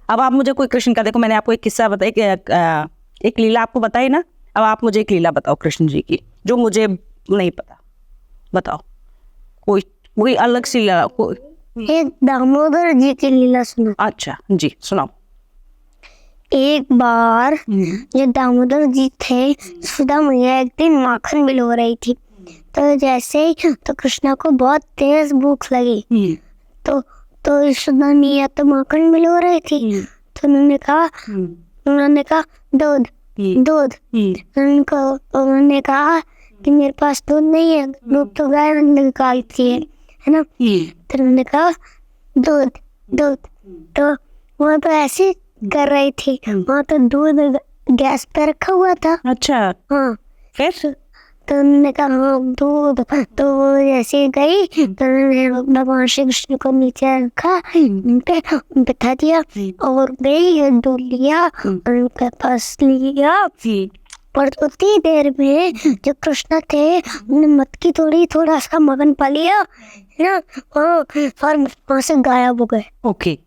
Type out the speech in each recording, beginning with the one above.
अब आप मुझे कोई कृष्ण का, देखो मैंने आपको एक किस्सा बताया, एक लीला आपको बताई ना, अब आप मुझे एक लीला बताओ कृष्ण जी की जो मुझे नहीं पता, बताओ कोई अलग सी लीला एक दामोदर जी की लीला सुनो। अच्छा जी सुनाओ। एक बार जो दामोदर जी थे, सुधा मैया एक दिन माखन भिगो रही थी। तो जैसे ही तो कृष्णा को बहुत तेज भूख लगी। तो सुधा मैया तो माखन भिगो रही थी। तो उन्होंने कहा दूध दूध। उन्होंने कहा कि मेरे पास दूध नहीं है, दूध तो गाय निकालती है ना। तो उन्होंने कहा दूध दूध। तो वो तो ऐसे कर रही थी, वहाँ तो दूध गैस पे रखा हुआ था। अच्छा हाँ फिर तो उन्होंने कहा हाँ दूध। तो वो जैसे गई तो उन्होंने भगवान श्री कृष्ण को नीचे रखा, उनपे बिठा दिया और गई, दूध लिया और उनके पास लिया। और उतनी देर में जो कृष्ण थे उन्होंने मटकी थोड़ा सा मगन पा लिया ना, और वहाँ से गायब हो गए। ओके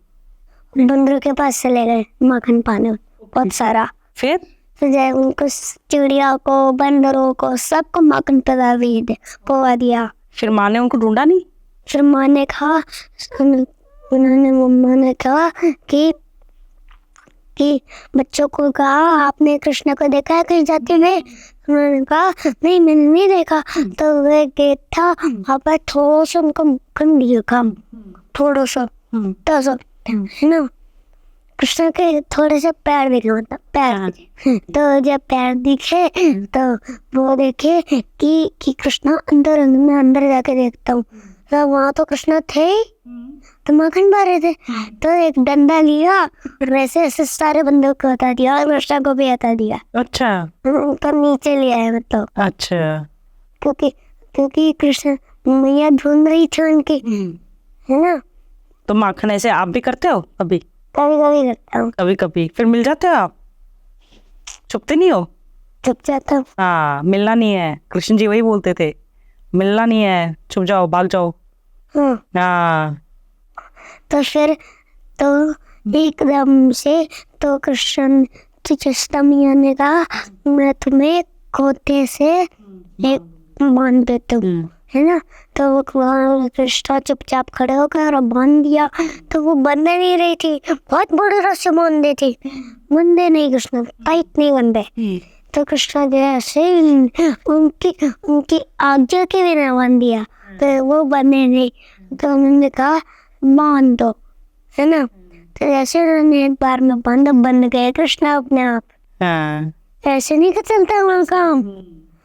बंदरों के पास चले गए माखन पाने बहुत सारा। फिर जय उनको चिड़िया को, बंदरों को, सबको माखन पवा दिया। फिर माँ ने उनको ढूंढा नहीं? फिर माँ ने कहा, उन्होंने मम्मा ने कहा कि बच्चों को कहा आपने कृष्ण को देखा है कहीं जाते हुए? उन्होंने कहा नहीं मैंने नहीं देखा। तो वे गेट था वहाँ पर थोड़ा सा उनको माखन दिया, थोड़ा सा है ना। कृष्ण के थोड़े से पैर दिखे, मतलब पैर। तो जब पैर दिखे तो वो देखे कि कृष्ण अंदर जाके देखता हूँ तो वहाँ तो कृष्ण थे तो माखन पा रहे थे। तो एक डंडा लिया और वैसे ऐसे सारे बंदों को हटा दिया और कृष्ण को भी हटा दिया। अच्छा तो नीचे ले आए मतलब। अच्छा क्योंकि कृष्ण मैया ढूंढ रही थी उनकी, है ना। तो माखन ऐसे आप भी करते हो? अभी कभी कभी करता हूँ। कभी कभी फिर मिल जाते हो आप? छुपते नहीं हो? छुप जाता हूँ। हाँ मिलना नहीं है, कृष्ण जी वही बोलते थे, मिलना नहीं है, छुप जाओ, भाग जाओ। हाँ तो फिर तो एकदम से तो कृष्ण मैया ने कहा मैं तुम्हें खोते से एक बांध देता हूँ, है ना। तो वो कृष्ण चुपचाप खड़े हो गए और बांध दिया। तो वो बंधे नहीं रही थी, बहुत बड़ी रस्सी बांधे थी, बंधे नहीं कृष्ण, टाइट नहीं बंधे। तो कृष्ण जैसे उनकी आज्ञा के बिना बांध दिया तो वो बंधे नहीं। तो उन्होंने कहा बांध दो, है ना। तो जैसे उन्होंने एक बार में बंद गए कृष्ण अपने आप। हाँ ऐसे नहीं कर चलता हमारा काम।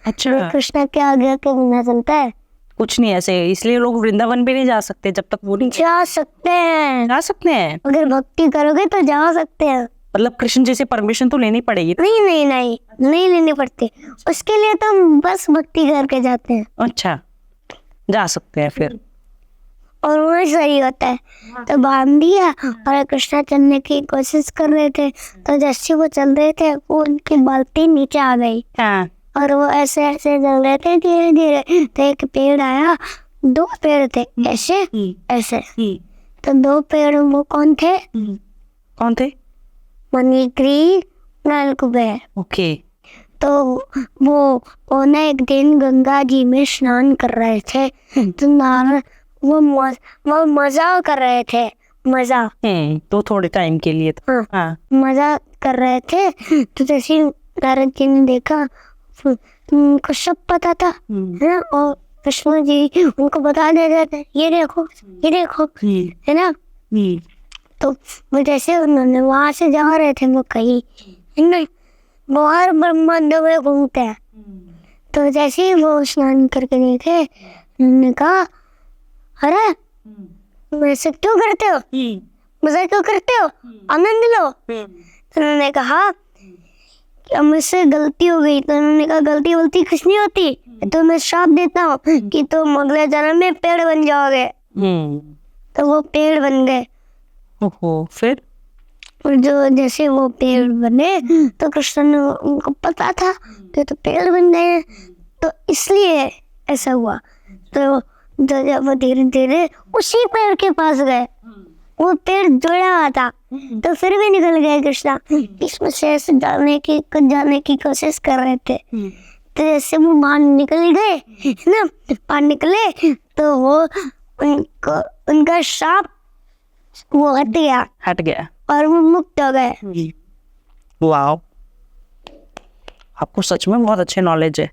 अच्छा कृष्ण के आगे के बिना चलता है कुछ नहीं ऐसे, इसलिए लोग वृंदावन भी नहीं जा सकते जब तक वो नहीं। जा सकते हैं, जा सकते हैं अगर भक्ति करोगे तो जा सकते हैं। मतलब कृष्ण जी से परमिशन तो लेनी पड़ेगी? नहीं लेनी पड़ती, उसके लिए तो हम बस भक्ति करके जाते हैं। अच्छा जा सकते हैं फिर, और वो सही होता है। तो बांध दिया और कृष्णा चलने की कोशिश कर रहे थे। तो जैसे वो चल रहे थे वो उनकी बाल्टी नीचे आ गई। हाँ और वो ऐसे ऐसे चल रहे थे धीरे धीरे। तो एक पेड़ आया, दो पेड़ थे ऐसे ऐसे। तो दो पेड़ वो कौन थे? मणिग्रीव, नलकुबेर। ओके तो वो ना एक दिन गंगा जी में स्नान कर रहे थे। तो वो मजा कर रहे थे, मजा। तो थोड़े टाइम के लिए तो हाँ मजा कर रहे थे। तो जैसे नारद जी ने देखा, उनको सब पता था, है ना। और कृष्ण जी उनको बता दे रहे थे ये देखो है ना। तो वो जैसे उन्होंने वहां से जा रहे थे, वो कहीं बाहर ब्रह्मांड में घूमते हैं। तो जैसे ही वो स्नान करके देखे, उन्होंने कहा अरे वैसे क्यों करते हो, मजा क्यों करते हो, आनंद लो। तो उन्होंने कहा कि मुझसे गलती हो गई। तो उन्होंने कहा गलती कुछ नहीं होती, तो मैं श्राप देता हूँ कि तुम अगले जन्म में पेड़ बन जाओगे। तो वो पेड़ बन गए। ओहो फिर और जो जैसे वो पेड़ बने तो कृष्ण ने उनको पता था कि तो पेड़ बन गए, तो इसलिए ऐसा हुआ। तो जब वो धीरे धीरे उसी पेड़ के पास गए, वो पेड़ जुड़ा हुआ था, तो फिर भी निकल गए कृष्णा। इसमें से ऐसे जाने की कोशिश कर रहे थे, तो जैसे वो बाहर निकल गए ना, बाहर निकले तो वो उनका श्राप वो हट गया और वो मुक्त हो गए। वाओ, आपको सच में बहुत अच्छे नॉलेज है।